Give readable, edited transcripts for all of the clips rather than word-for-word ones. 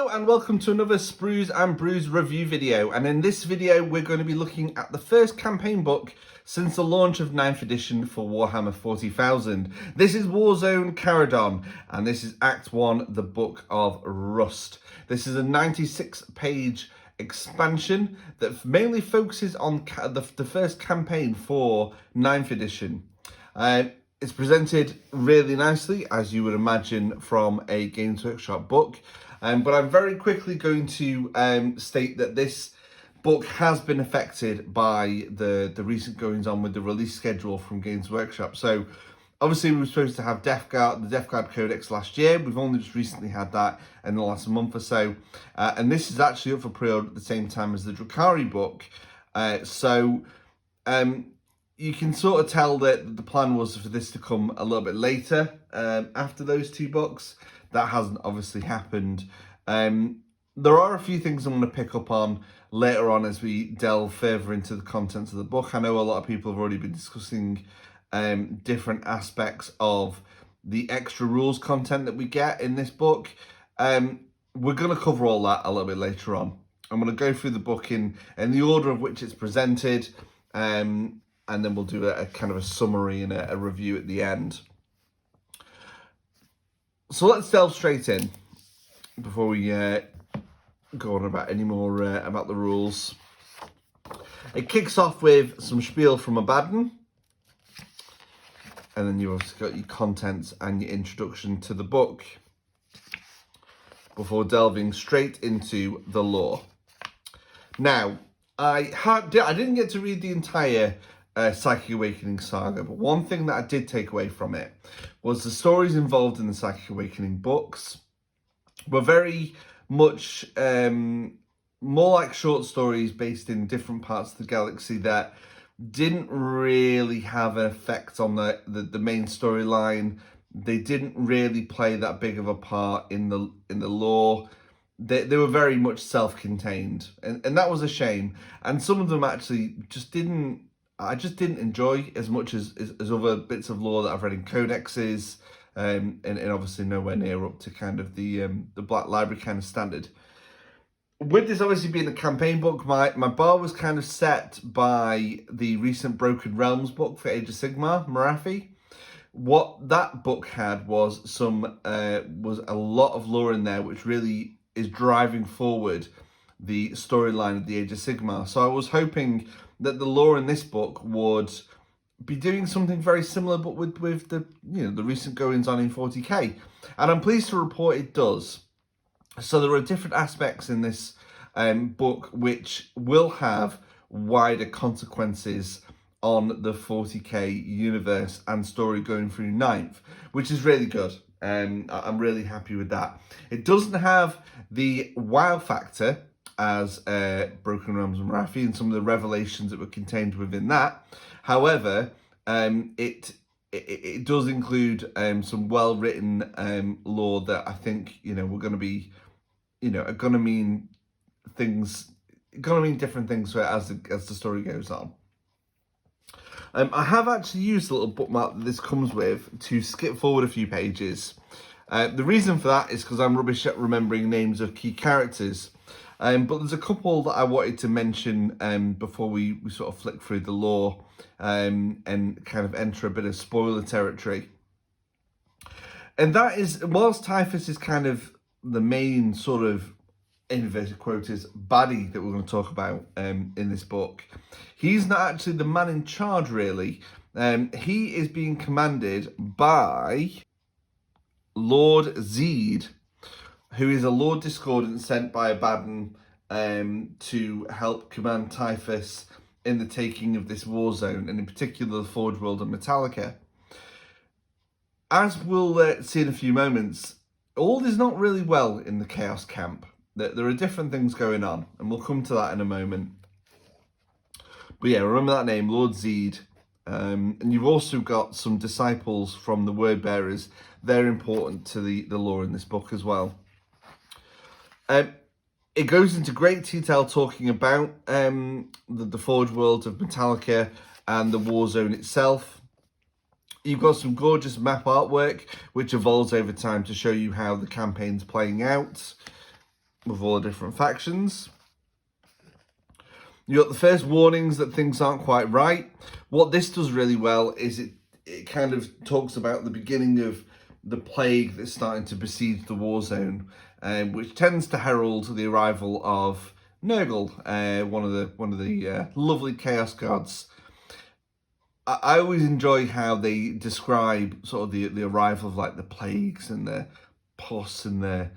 Hello and welcome to another Sprues and Brews review video, and in this video we're going to be looking at the first campaign book since the launch of 9th edition for Warhammer 40,000. This is Zone Charadron and this is Act 1, the Book of Rust. This is a 96-page expansion that mainly focuses on the first campaign for 9th edition. It's presented really nicely, as you would imagine from a Games Workshop book. But I'm very quickly going to state that this book has been affected by the recent goings on with the release schedule from Games Workshop. So obviously we were supposed to have the Death Guard Codex last year. We've only just recently had that in the last month or so. And this is actually up for pre-order at the same time as the Drukari book. You can sort of tell that the plan was for this to come a little bit later after those two books. That hasn't obviously happened. There are a few things I'm going to pick up on later on as we delve further into the contents of the book. I know a lot of people have already been discussing different aspects of the extra rules content that we get in this book. We're going to cover all that a little bit later on. I'm going to go through the book in the order of which it's presented, and then we'll do a kind of a summary and a review at the end. So let's delve straight in before we go on about any more about the rules. It kicks off with some spiel from Abaddon, and then you've obviously got your contents and your introduction to the book before delving straight into the lore. Now, I didn't get to read the entire Psychic Awakening saga, but one thing that I did take away from it was the stories involved in the Psychic Awakening books were very much more like short stories based in different parts of the galaxy that didn't really have an effect on the main storyline. They didn't really play that big of a part in the lore. They were very much self-contained, and that was a shame. And some of them actually I just didn't enjoy as much as other bits of lore that I've read in codexes, and obviously nowhere near up to kind of the Black Library kind of standard. With this obviously being a campaign book, my bar was kind of set by the recent Broken Realms book for Age of Sigmar, Marathi. What that book had was was a lot of lore in there, which really is driving forward the storyline of the Age of Sigmar. So I was hoping that the lore in this book would be doing something very similar, but with the the recent goings on in 40k, and I'm pleased to report it does. So there are different aspects in this book which will have wider consequences on the 40k universe and story going through 9th, which is really good. I'm really happy with that. It doesn't have the wow factor as Broken Realms and Marathi and some of the revelations that were contained within that. However, it does include some well-written lore that I think we're going to be are going to mean different things to it as the story goes on. I have actually used a little bookmark that this comes with to skip forward a few pages. The reason for that is because I'm rubbish at remembering names of key characters. But there's a couple that I wanted to mention before we sort of flick through the lore and kind of enter a bit of spoiler territory. And that is, whilst Typhus is kind of the main sort of inverted quotas baddie that we're going to talk about in this book, he's not actually the man in charge really. He is being commanded by Lord Zeed, who is a Lord Discordant sent by Abaddon to help command Typhus in the taking of this war zone, and in particular the Forge World and Metallica. As we'll see in a few moments, all is not really well in the Chaos camp. There are different things going on, and we'll come to that in a moment. But yeah, remember that name, Lord Zeed. And you've also got some disciples from the Word Bearers. They're important to the lore in this book as well. It goes into great detail talking about the Forge World of Metallica and the war zone itself. You've got some gorgeous map artwork, which evolves over time to show you how the campaign's playing out. with all the different factions. You got the first warnings that things aren't quite right. What this does really well is it kind of talks about the beginning of the plague that's starting to besiege the war zone, which tends to herald the arrival of Nurgle, one of the lovely chaos gods. I always enjoy how they describe sort of the arrival of like the plagues and the pus and the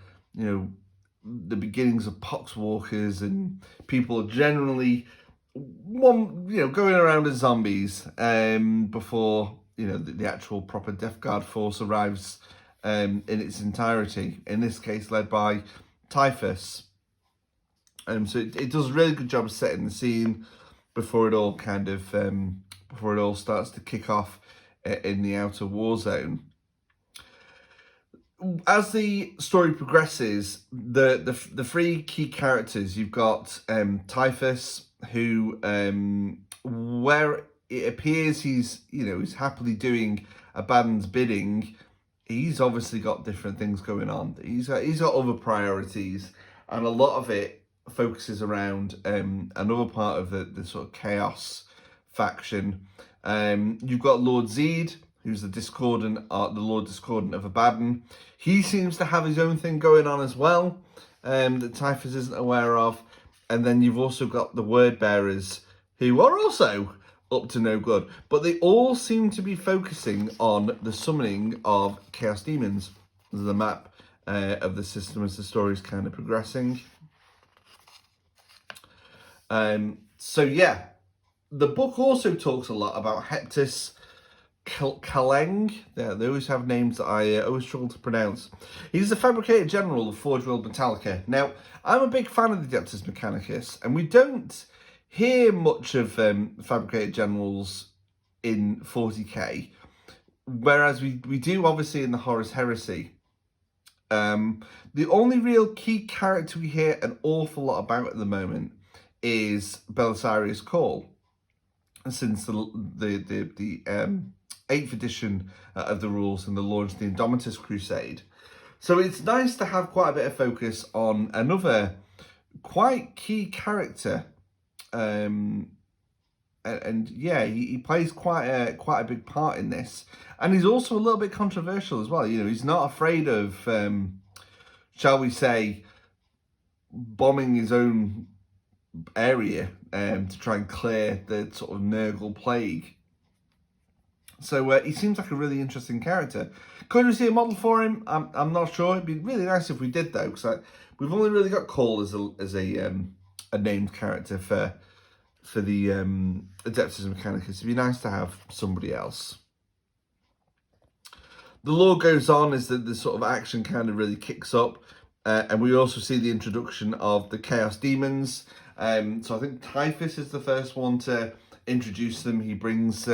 beginnings of poxwalkers, and people generally going around as zombies before the actual proper Death Guard force arrives in its entirety. In this case, led by Typhus. So it does a really good job of setting the scene before it all starts to kick off in the outer war zone. As the story progresses, the three key characters, you've got Typhus, who where it appears he's happily doing Abaddon's bidding, he's obviously got different things going on. He's got other priorities, and a lot of it focuses around another part of the sort of chaos faction. You've got Lord Zeed, who's the Lord Discordant of Abaddon. He seems to have his own thing going on as well, that Typhus isn't aware of. And then you've also got the Word Bearers, who are also up to no good. But they all seem to be focusing on the summoning of Chaos Demons. There's the map of the system as the story's kind of progressing. So yeah, the book also talks a lot about Adeptus Kaleng. They always have names that I always struggle to pronounce. He's the Fabricator General of Forge World Metallica. Now, I'm a big fan of the Adeptus Mechanicus, and we don't hear much of Fabricator Generals in 40k, whereas we do obviously in the Horus Heresy. The only real key character we hear an awful lot about at the moment is Belisarius Cawl, since the 8th edition of the rules and the launch of the Indomitus Crusade. So it's nice to have quite a bit of focus on another quite key character, and yeah, he plays quite a big part in this, and he's also a little bit controversial as well. He's not afraid of, shall we say, bombing his own area to try and clear the sort of Nurgle plague. So he seems like a really interesting character. Could we see a model for him? I'm not sure. It'd be really nice if we did, though, because we've only really got Cawl as a named character for the Adeptus Mechanicus. It'd be nice to have somebody else. The lore goes on as the sort of action kind of really kicks up, and we also see the introduction of the Chaos Demons. So I think Typhus is the first one to introduce them. He brings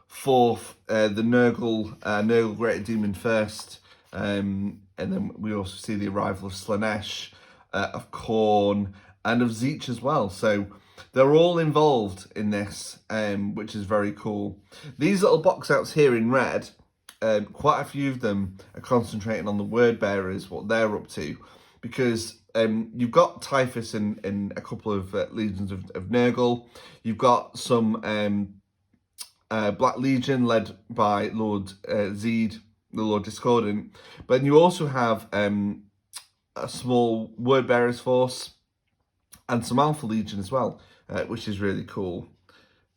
forth the Nurgle Greater Demon first, and then we also see the arrival of Slaanesh, of Khorne, and of Tzeentch as well. So they're all involved in this, which is very cool. These little box outs here in red, quite a few of them are concentrating on the Word Bearers, what they're up to, because you've got Typhus in a couple of legions of Nurgle. You've got some Black Legion led by Lord Zeed, the Lord Discordant. But then you also have a small Word Bearers force and some Alpha Legion as well, which is really cool.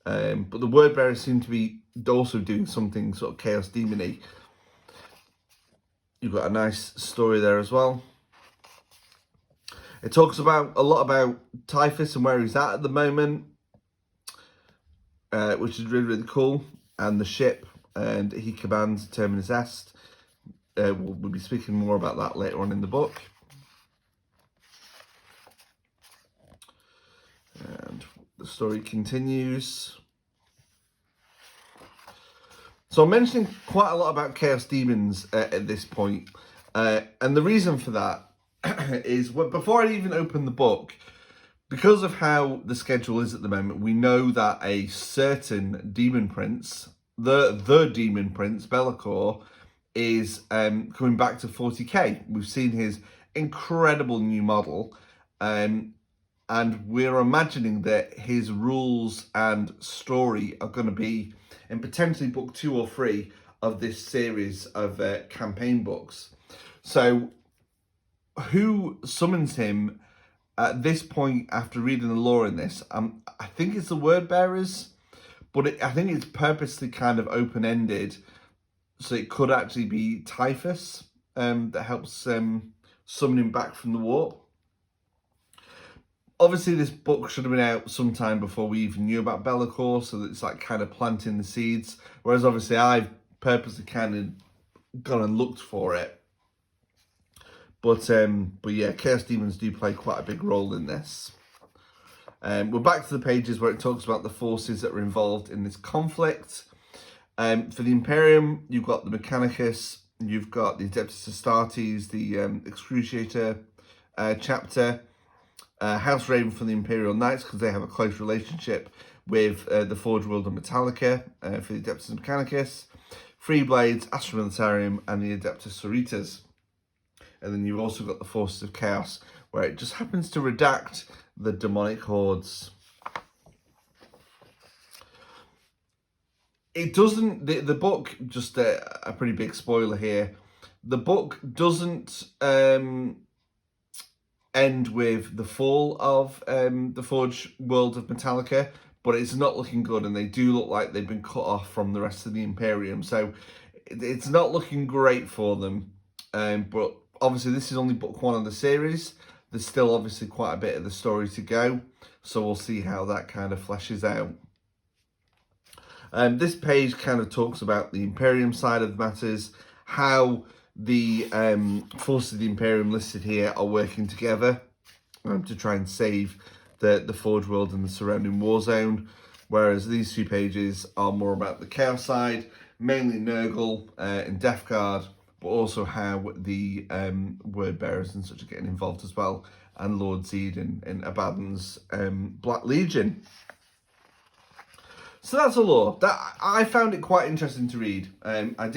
But the Word Bearers seem to be also doing something sort of Chaos Demon-y. You've got a nice story there as well. It talks a lot about Typhus and where he's at the moment, which is really, really cool. And the ship, and he commands Terminus Est. We'll be speaking more about that later on in the book. And the story continues. So I'm mentioning quite a lot about Chaos Demons at this point. And the reason for that is, before I even open the book, because of how the schedule is at the moment, we know that a certain Demon Prince, the Demon Prince, Be'lakor, is coming back to 40k. We've seen his incredible new model, and we're imagining that his rules and story are going to be in potentially book 2 or 3 of this series of campaign books. So who summons him at this point after reading the lore in this? I think it's the word bearers, but I think it's purposely kind of open-ended, so it could actually be Typhus that helps summon him back from the warp. Obviously, this book should have been out sometime before we even knew about Be'lakor, so that it's like kind of planting the seeds. Whereas obviously I've purposely kind of gone and looked for it. But yeah, Chaos Demons do play quite a big role in this. We're back to the pages where it talks about the forces that are involved in this conflict. For the Imperium, you've got the Mechanicus, you've got the Adeptus Astartes, the Excruciator chapter. House Raven for the Imperial Knights, because they have a close relationship with the Forge World and Metallica for the Adeptus Mechanicus. Free Blades, Astra Militarum, and the Adeptus Sororitas. And then you've also got the Forces of Chaos, where it just happens to redact the demonic hordes. It doesn't, the book, just a pretty big spoiler here, the book doesn't end with the fall of the Forge World of Metallica, but it's not looking good, and they do look like they've been cut off from the rest of the Imperium, so it's not looking great for them. But obviously this is only book 1 of the series. There's still obviously quite a bit of the story to go, so we'll see how that kind of fleshes out. This page kind of talks about the Imperium side of matters, how the forces of the Imperium listed here are working together to try and save the Forge World and the surrounding war zone, whereas these 2 pages are more about the Chaos side, mainly Nurgle and Death Guard, but also how the Word Bearers and such are getting involved as well, and Lord Zed and Abaddon's Black Legion. So that's a lore. That I found it quite interesting to read. I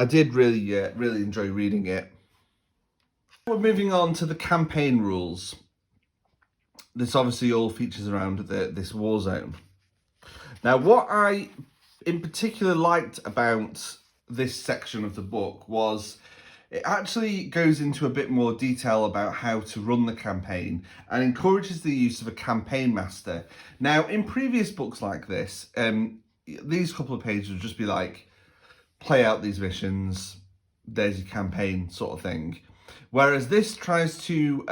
did really enjoy reading it. We're moving on to the campaign rules. This obviously all features around this war zone. Now, what I in particular liked about this section of the book was it actually goes into a bit more detail about how to run the campaign and encourages the use of a campaign master. Now, in previous books like this, these couple of pages would just be like, play out these missions, there's your campaign sort of thing. Whereas this tries to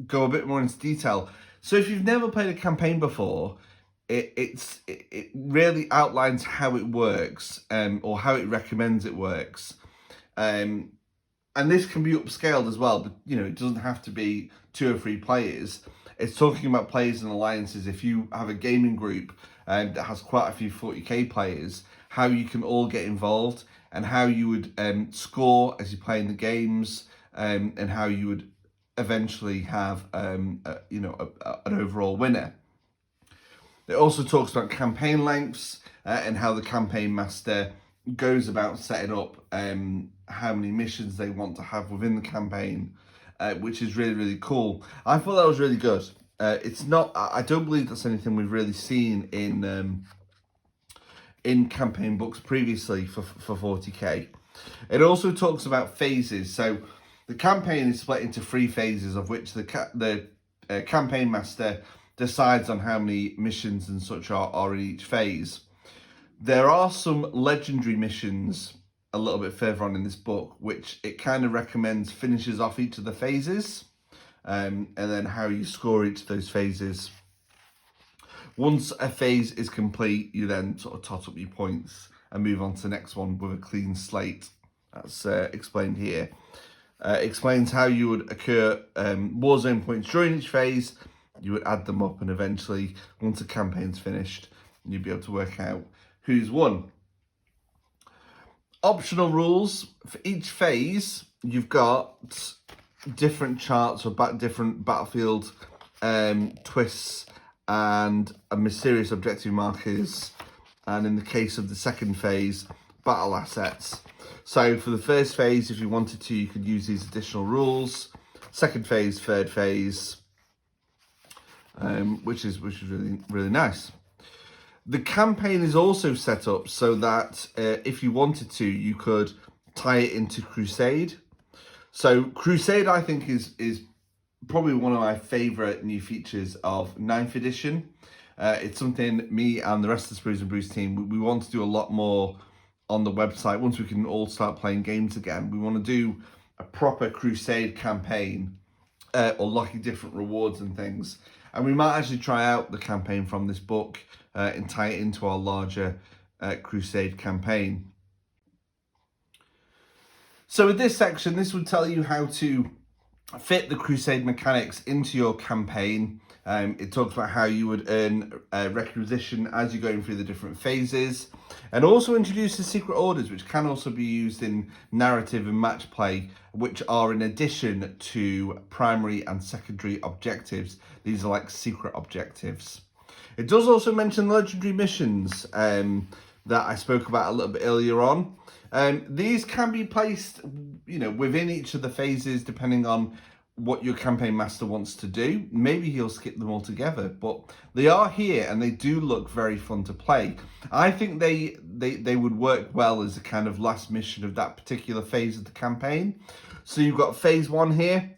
go a bit more into detail. So if you've never played a campaign before, it really outlines how it works, or how it recommends it works. And this can be upscaled as well, but you know, it doesn't have to be 2 or 3 players. It's talking about players and alliances. If you have a gaming group that has quite a few 40k players, how you can all get involved and how you would score as you play in the games, and how you would eventually have an overall winner. It also talks about campaign lengths and how the campaign master goes about setting up how many missions they want to have within the campaign, which is really, really cool. I thought that was really good. It's not, I don't believe that's anything we've really seen in campaign books previously for 40k. It also talks about phases. So the campaign is split into 3 phases, of which the campaign master decides on how many missions and such are in each phase. There are some legendary missions a little bit further on in this book, which it kind of recommends finishes off each of the phases, and then how you score each of those phases. Once a phase is complete, you then sort of tot up your points and move on to the next one with a clean slate. That's explained here. Explains how you would accrue warzone points during each phase. You would add them up, and eventually, once the campaign's finished, you'd be able to work out who's won. Optional rules. For each phase, you've got different charts or different battlefield twists and mysterious objective markers. And in the case of the second phase, battle assets. So for the first phase, if you wanted to, you could use these additional rules. Second phase, third phase, which is really nice. The campaign is also set up so that if you wanted to, you could tie it into Crusade. So Crusade, I think, is probably one of my favourite new features of 9th edition. It's something me and the rest of the Sprues and Brews team, we want to do a lot more on the website. Once we can all start playing games again, we want to do a proper Crusade campaign, unlocking different rewards and things. And we might actually try out the campaign from this book and tie it into our larger Crusade campaign. So with this section, this would tell you how to fit the Crusade mechanics into your campaign. It talks about how you would earn requisition as you're going through the different phases, and also introduces secret orders, which can also be used in narrative and match play, which are in addition to primary and secondary objectives. These are like secret objectives. It does also mention legendary missions that I spoke about a little bit earlier on. These can be placed, within each of the phases, depending on what your campaign master wants to do. Maybe he'll skip them all together, but they are here and they do look very fun to play. I think they would work well as a kind of last mission of that particular phase of the campaign. So you've got phase 1 here.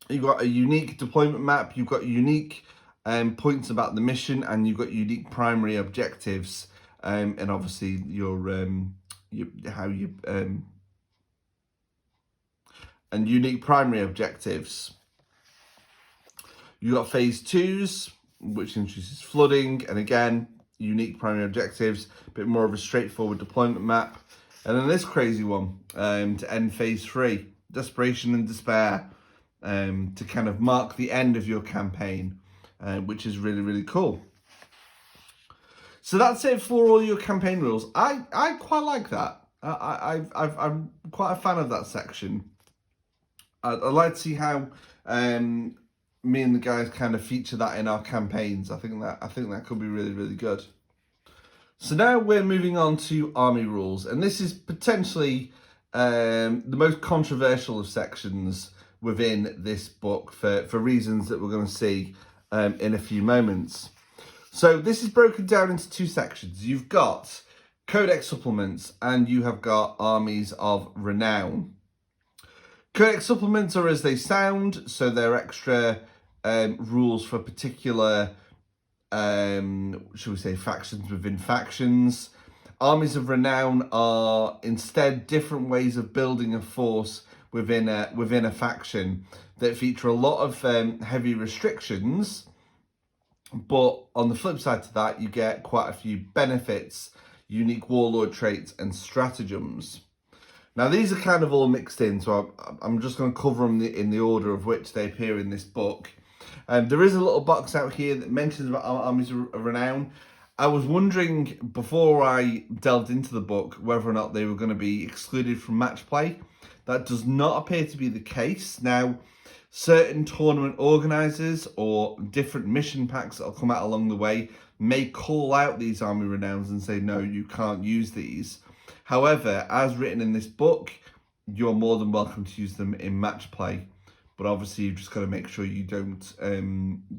You've got a unique deployment map. You've got unique points about the mission, and you've got unique primary objectives, and obviously and unique primary objectives. You got phase 2s, which introduces flooding, and again, unique primary objectives, a bit more of a straightforward deployment map. And then this crazy one to end phase 3, desperation and despair, to kind of mark the end of your campaign, which is really cool. So that's it for all your campaign rules. I quite like that. I'm quite a fan of that section. I'd like to see how me and the guys kind of feature that in our campaigns. I think that could be really good. So now we're moving on to army rules, and this is potentially the most controversial of sections within this book for reasons that we're going to see in a few moments. So this is broken down into 2 sections. You've got Codex Supplements and you have got Armies of Renown. Codex Supplements are as they sound, so they're extra rules for particular, should we say, factions within factions. Armies of Renown are instead different ways of building a force within a faction that feature a lot of heavy restrictions, but on the flip side to that, you get quite a few benefits, unique warlord traits and stratagems. Now these are kind of all mixed in, so I'm just going to cover them in the order of which they appear in this book. There is a little box out here that mentions about Armies of Renown. I was wondering before I delved into the book whether or not they were going to be excluded from match play. That does not appear to be the case. Now, certain tournament organisers or different mission packs that will come out along the way may call out these Army Renowns and say, no, you can't use these. However, as written in this book, you're more than welcome to use them in match play. But obviously, you've just got to make sure you don't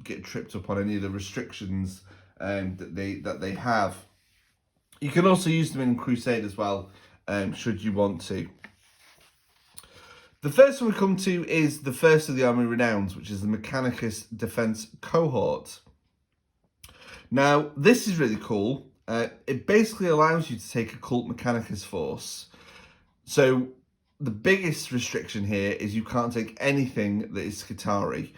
get tripped up on any of the restrictions that they have. You can also use them in Crusade as well, should you want to. The first one we come to is the first of the Army Renowns, which is the Mechanicus Defense Cohort. Now, this is really cool. It basically allows you to take a Cult Mechanicus force. So the biggest restriction here is you can't take anything that is Skitarii.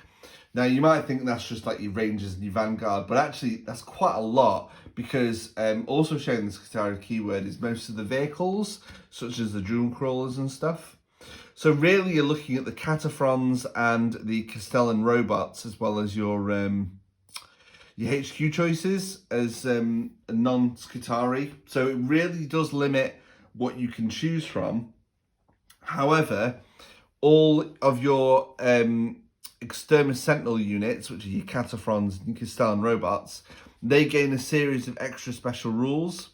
Now, you might think that's just like your Rangers and your Vanguard, but actually that's quite a lot, because also showing the Skitarii keyword is most of the vehicles, such as the Drone Crawlers and stuff. So really you're looking at the Cataphrons and the Castellan robots, as well as your HQ choices as non-Skitarii. So it really does limit what you can choose from. However, all of your Extremis Sentinel units, which are your Cataphrons and Castellan robots, they gain a series of extra special rules.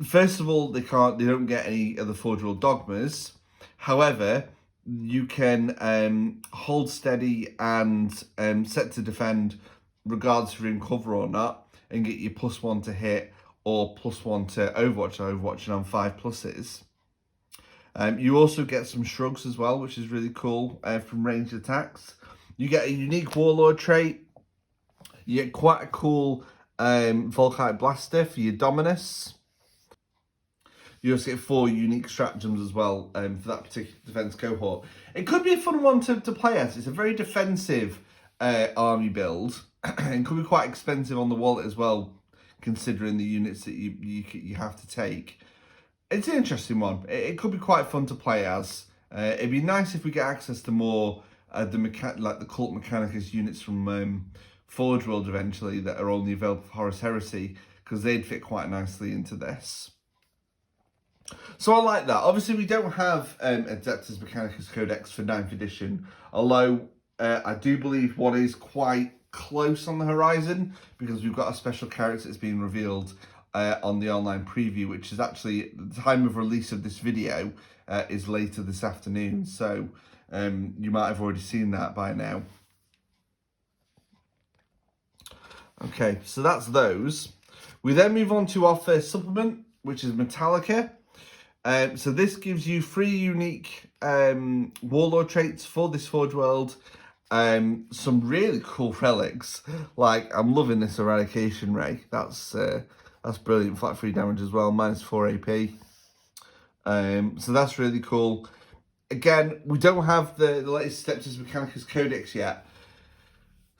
First of all, they don't get any of the Forge World dogmas. However, you can hold steady and set to defend, regardless if you're in cover or not, and get your +1 to hit or +1 to Overwatch, and on 5 pluses. You also get some shrugs as well, which is really cool from ranged attacks. You get a unique Warlord trait. You get quite a cool Volkite Blaster for your Dominus. You also get 4 unique stratagems as well for that particular defense cohort. It could be a fun one to play as. It's a very defensive army build and could be quite expensive on the wallet as well, considering the units that you have to take. It's an interesting one. It could be quite fun to play as. It'd be nice if we get access to more the Cult Mechanicus units from Forge World eventually that are only available for Horus Heresy, because they'd fit quite nicely into this. So I like that. Obviously, we don't have Adeptus Mechanicus Codex for 9th edition, although I do believe one is quite close on the horizon, because we've got a special character that's being revealed on the online preview, which is actually, the time of release of this video is later this afternoon, so you might have already seen that by now. Okay, so that's those. We then move on to our first supplement, which is Metallica. So this gives you 3 unique Warlord traits for this Forge World. Some really cool relics. Like, I'm loving this Eradication Ray. That's brilliant. Flat 3 damage as well, -4 AP. So that's really cool. Again, we don't have the latest Adeptus Mechanicus Codex yet.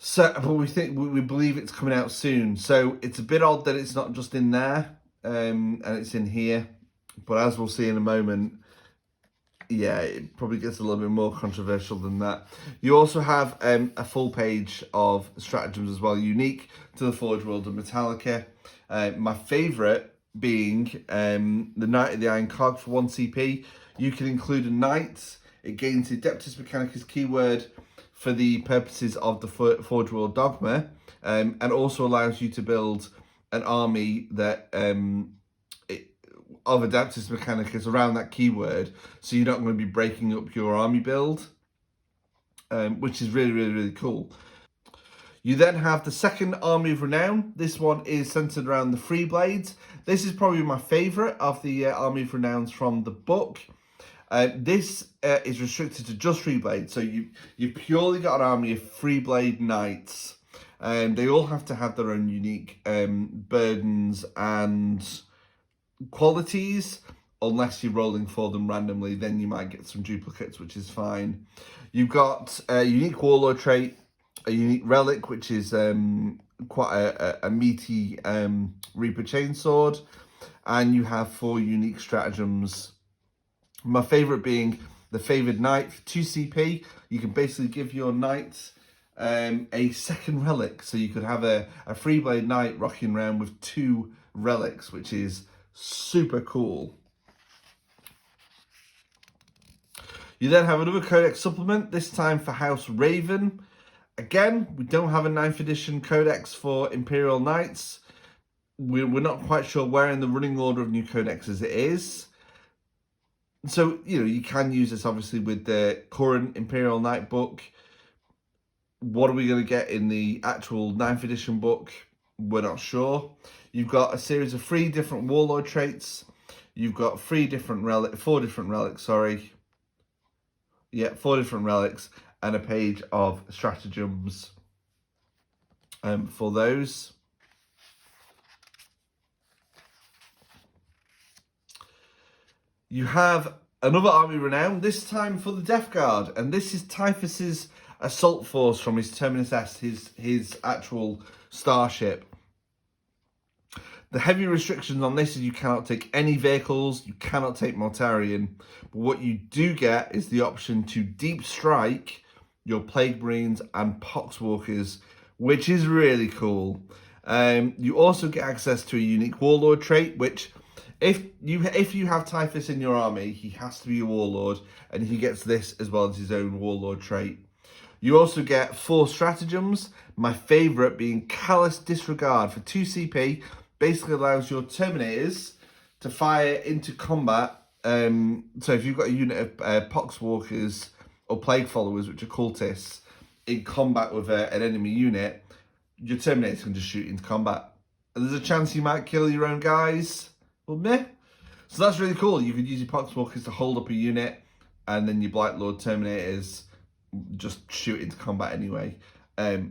So, but we believe it's coming out soon. So it's a bit odd that it's not just in there, and it's in here. But as we'll see in a moment, yeah, it probably gets a little bit more controversial than that. You also have a full page of stratagems as well, unique to the Forge World of Metallica. My favourite being the Knight of the Iron Cog for 1 CP. You can include a Knight. It gains the Adeptus Mechanicus keyword for the purposes of the Forge World Dogma, and also allows you to build an army that of Adeptus Mechanicus around that keyword, so you're not going to be breaking up your army build, which is really, really, really cool. You then have the second Army of Renown. This one is centered around the Free Blades. This is probably my favorite of the Army of Renowns from the book. This is restricted to just Free Blades, so you've purely got an army of Free Blade Knights. They all have to have their own unique burdens and qualities, unless you're rolling for them randomly, then you might get some duplicates, which is fine. You've got a unique Warlord trait, a unique relic, which is quite a meaty Reaper Chainsword, and you have 4 unique stratagems. My favourite being the Favoured Knight for 2 CP. You can basically give your knight a second relic, so you could have a Free Blade Knight rocking around with 2 relics, which is super cool. You then have another Codex Supplement, this time for House Raven. Again, we don't have a 9th edition Codex for Imperial Knights. We're not quite sure where in the running order of new codexes it is. So, you can use this obviously with the current Imperial Knight book. What are we going to get in the actual 9th edition book? We're not sure. You've got a series of 3 different Warlord traits. You've got 4 different relics, sorry. Yeah, 4 different relics and a page of stratagems for those. You have another Army Renown, this time for the Death Guard, and this is Typhus's assault force from his Terminus S, his actual starship. The heavy restrictions on this is you cannot take any vehicles, you cannot take Mortarion, but what you do get is the option to deep strike your Plague Marines and Poxwalkers, which is really cool. You also get access to a unique Warlord trait, which if you have Typhus in your army, he has to be a Warlord, and he gets this as well as his own Warlord trait. You also get 4 stratagems, my favourite being Callous Disregard for 2 CP, basically allows your Terminators to fire into combat. So if you've got a unit of Poxwalkers or Plague Followers, which are cultists, in combat with an enemy unit, your Terminators can just shoot into combat. And there's a chance you might kill your own guys. Well, meh. So that's really cool. You could use your Poxwalkers to hold up a unit, and then your Blightlord Terminators just shoot into combat anyway,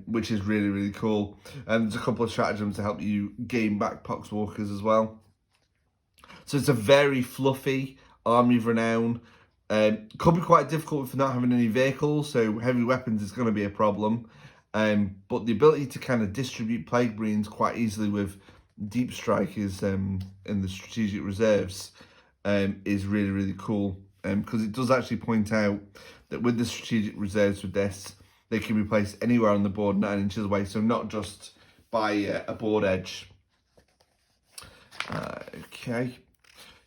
which is really, really cool. And there's a couple of stratagems to help you gain back Poxwalkers as well. So it's a very fluffy Army of Renown. Could be quite difficult for not having any vehicles, so heavy weapons is going to be a problem. But the ability to kind of distribute Plague Marines quite easily with Deep Strikers in the strategic reserves is really, really cool. Because it does actually point out that with the strategic reserves with this, they can be placed anywhere on the board 9 inches away, so not just by a board edge. Okay.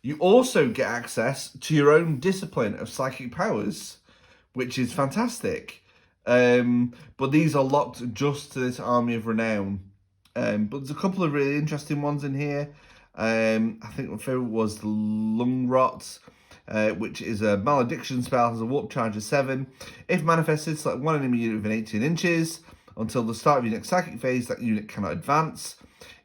You also get access to your own discipline of psychic powers, which is fantastic. But these are locked just to this Army of Renown. But there's a couple of really interesting ones in here. I think my favourite was the Lung Rot, which is a malediction spell, has a warp charge of 7. If manifested, select one enemy unit within 18 inches. Until the start of your next psychic phase, that unit cannot advance.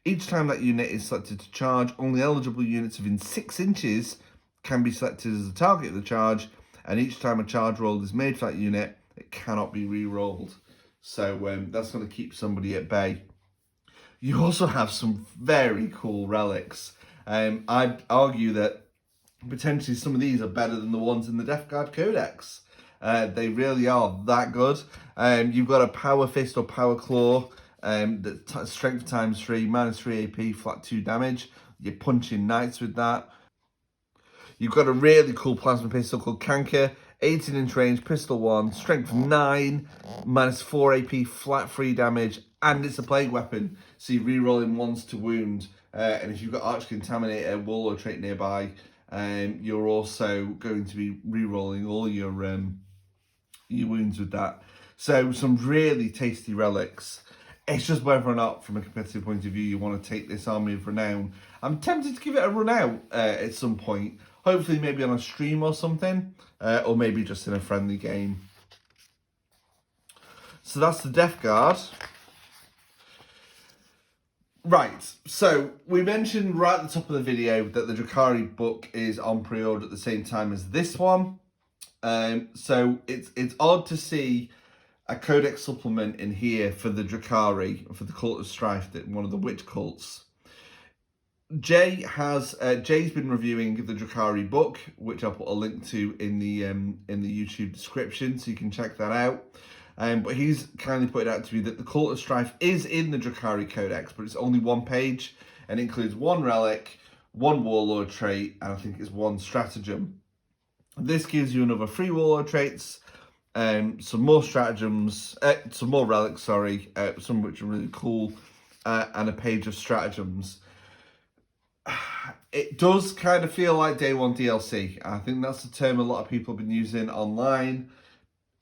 Each time that unit is selected to charge, only eligible units within 6 inches can be selected as the target of the charge, and each time a charge roll is made for that unit, it cannot be re-rolled. So that's going to keep somebody at bay. You also have some very cool relics. I'd argue that potentially some of these are better than the ones in the Death Guard Codex. They really are that good. You've got a Power Fist or Power Claw, that's strength times 3, -3 AP, flat 2 damage. You're punching knights with that. You've got a really cool plasma pistol called Canker, 18-inch range, pistol 1, strength 9, -4 AP, flat 3 damage, and it's a plague weapon, so you're re-rolling ones to wound. And if you've got Arch Contaminator, Warlord trait nearby, you're also going to be re-rolling all your wounds with that. So some really tasty relics. It's just whether or not, from a competitive point of view, you want to take this Army of Renown. I'm tempted to give it a run out at some point. Hopefully maybe on a stream or something. Or maybe just in a friendly game. So that's the Death Guard. Right, so we mentioned right at the top of the video that the Drukari book is on pre-order at the same time as this one. So it's odd to see a Codex Supplement in here for the Drukari, for the Cult of Strife, one of the witch cults. Jay's been reviewing the Drukari book, which I'll put a link to in the YouTube description, so you can check that out. But he's kindly pointed out to me that the Cult of Strife is in the Drukari Codex, but it's only 1 page, and includes 1 relic, 1 warlord trait, and I think it's 1 stratagem. This gives you another 3 warlord traits, some more stratagems, some more relics, sorry, some of which are really cool, and a page of stratagems. It does kind of feel like Day 1 DLC. I think that's the term a lot of people have been using online.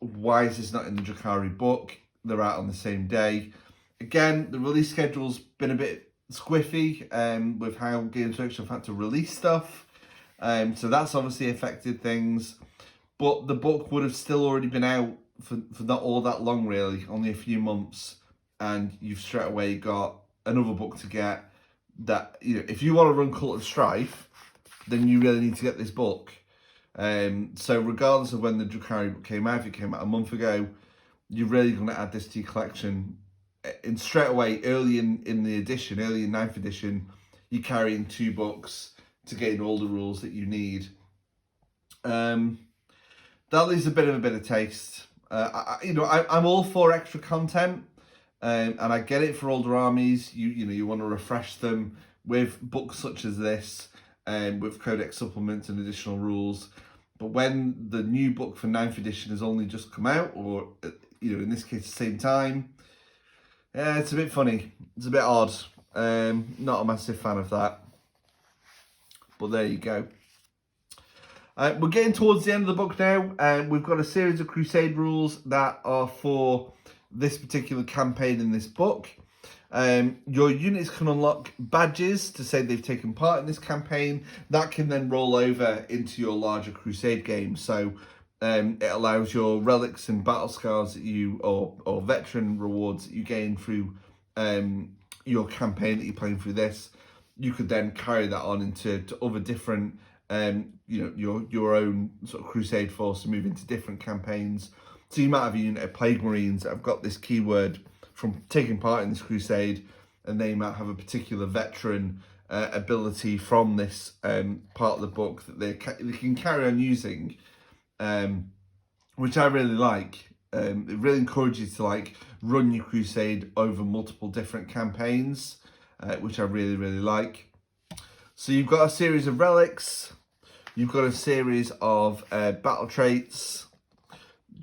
Why is this not in the Drukari book? They're out on the same day. Again, the release schedule's been a bit squiffy with how Games Workshop had to release stuff. So that's obviously affected things. But the book would have still already been out for not all that long, really, only a few months. And you've straight away got another book to get. That, you know, if you want to run Cult of Strife, then you really need to get this book. So regardless of when the Drukari book came out, if it came out a month ago, you're really going to add this to your collection. And straight away, early in the edition, early in 9th edition, you're carrying 2 books to gain all the rules that you need. That leaves a bit of taste. I'm all for extra content. And I get it for older armies. You want to refresh them with books such as this, with Codex Supplements and additional rules. But when the new book for 9th edition has only just come out, or in this case, the same time, it's a bit funny. It's a bit odd. Not a massive fan of that. But there you go. We're getting towards the end of the book now. We've got a series of Crusade rules that are for this particular campaign in this book. Your units can unlock badges to say they've taken part in this campaign. That can then roll over into your larger Crusade game. So it allows your relics and battle scars that you, or veteran rewards that you gain through your campaign that you're playing through this. You could then carry that on into other different, your own sort of Crusade force to move into different campaigns. So you might have a unit of Plague Marines that have got this keyword from taking part in this Crusade, and they might have a particular veteran ability from this part of the book that they can carry on using, which I really like. It really encourages you to like run your Crusade over multiple different campaigns, which I really, really like. So you've got a series of relics, you've got a series of battle traits,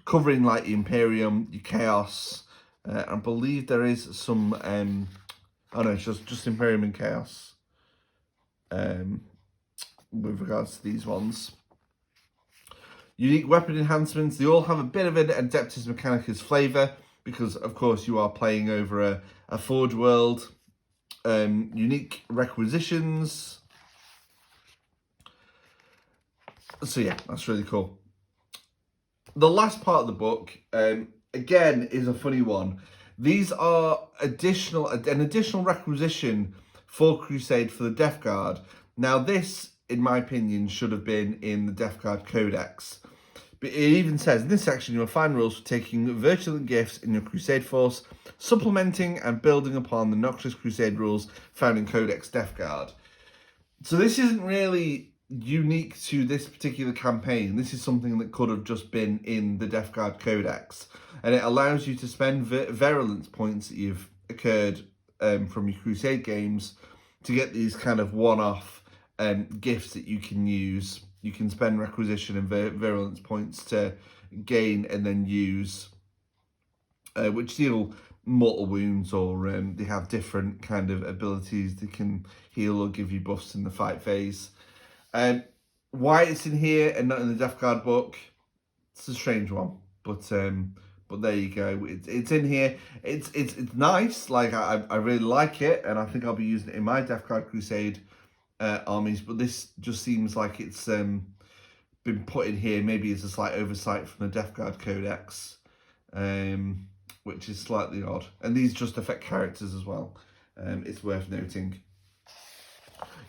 covering like the Imperium, your Chaos. I believe there is some, oh no, it's just Imperium and Chaos with regards to these ones. Unique weapon enhancements, they all have a bit of an Adeptus Mechanicus flavour because, of course, you are playing over a Forge world. Unique requisitions. So yeah, that's really cool. The last part of the book, again, is a funny one. These are an additional requisition for Crusade for the Death Guard. Now this, in my opinion, should have been in the Death Guard Codex. But it even says, in this section, you'll find rules for taking virtual gifts in your Crusade force, supplementing and building upon the Noxious Crusade rules found in Codex Death Guard. So this isn't really unique to this particular campaign. This is something that could have just been in the Death Guard Codex. And it allows you to spend virulence points that you've occurred from your Crusade games to get these kind of one-off gifts that you can use. You can spend requisition and virulence points to gain and then use, which deal mortal wounds, or they have different kind of abilities that can heal or give you buffs in the fight phase. Why it's in here and not in the Death Guard book, it's a strange one, but there you go. It's in here. It's nice. Like I really like it, and I think I'll be using it in my Death Guard Crusade armies. But this just seems like it's been put in here. Maybe it's a slight oversight from the Death Guard Codex, which is slightly odd. And these just affect characters as well. It's worth noting.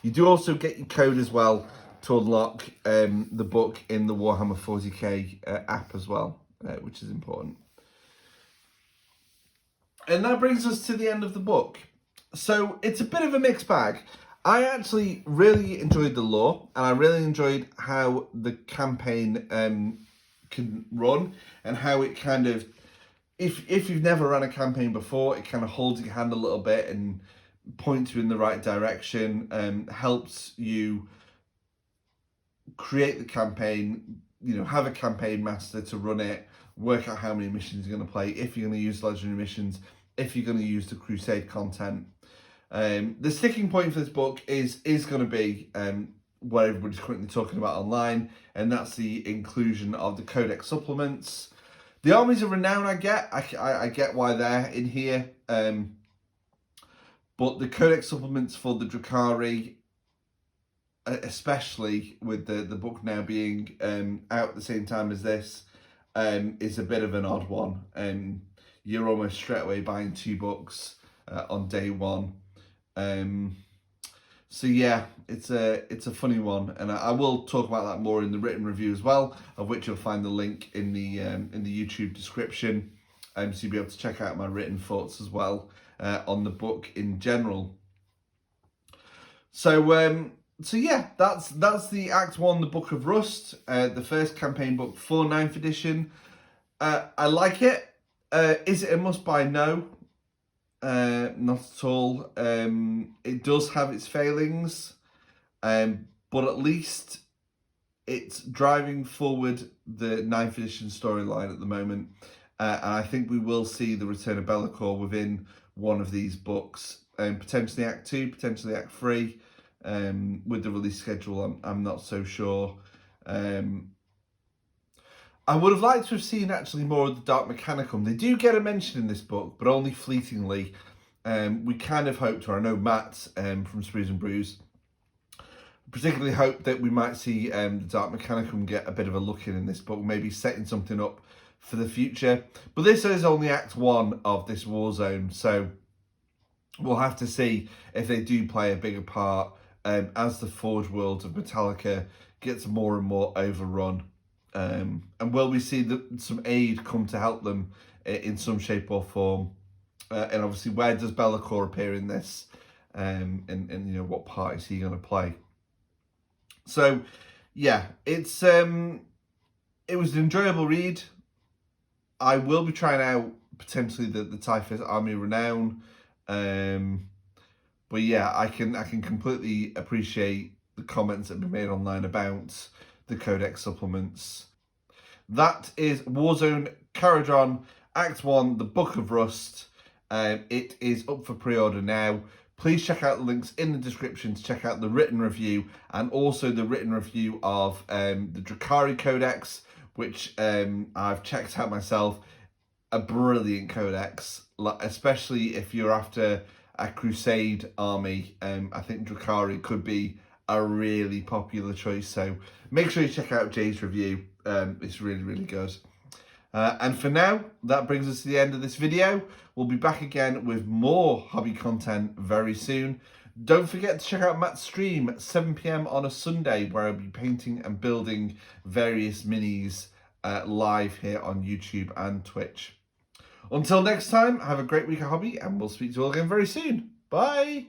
You do also get your code as well to unlock the book in the Warhammer 40k app as well, which is important. And that brings us to the end of the book. So it's a bit of a mixed bag. I actually really enjoyed the lore, and I really enjoyed how the campaign can run, and how it kind of, if you've never run a campaign before, it kind of holds your hand a little bit and points you in the right direction, helps you create the campaign, have a campaign master to run it, work out how many missions you're going to play, if you're going to use legendary missions, if you're going to use the Crusade content. The sticking point for this book is going to be what everybody's currently talking about online, and that's the inclusion of the Codex Supplements. The Armies of Renown I get why they're in here, but the Codex Supplements for the Drukari, especially with the book now being out at the same time as this, is a bit of an odd one. You're almost straight away buying 2 books on day one. So yeah, it's a funny one, and I will talk about that more in the written review as well, of which you'll find the link in the YouTube description, so you'll be able to check out my written thoughts as well on the book in general. So yeah, that's the Act 1, the Book of Rust, the first campaign book for 9th edition. I like it. Is it a must-buy? No. Not at all. It does have its failings, but at least it's driving forward the 9th edition storyline at the moment, and I think we will see the return of Be'lakor within one of these books, potentially Act 2, potentially Act 3. With the release schedule, I'm not so sure. I would have liked to have seen actually more of the Dark Mechanicum. They do get a mention in this book, but only fleetingly. we kind of hoped, or I know Matt from Sprues and Brews particularly hoped that we might see the Dark Mechanicum get a bit of a look in this book, maybe setting something up for the future. But this is only Act 1 of this Warzone, so we'll have to see if they do play a bigger part as the Forge World of Metallica gets more and more overrun. And will we see some aid come to help them in some shape or form? And obviously, where does Be'lakor appear in this? And you know, what part is he going to play? So, yeah, it was an enjoyable read. I will be trying out potentially the Typhus Army Renown. But yeah, I can completely appreciate the comments that have been made online about the Codex supplements. That is Warzone Charadron Act 1, the Book of Rust. It is up for pre-order now. Please check out the links in the description to check out the written review and also the written review of the Drukari Codex, which I've checked out myself. A brilliant codex, especially if you're after a Crusade army. I think Drukari could be a really popular choice. So make sure you check out Jay's review. It's really, really good. And for now, that brings us to the end of this video. We'll be back again with more hobby content very soon. Don't forget to check out Matt's stream at 7 PM on a Sunday, where I'll be painting and building various minis live here on YouTube and Twitch. Until next time, have a great week of hobby, and we'll speak to you all again very soon. Bye!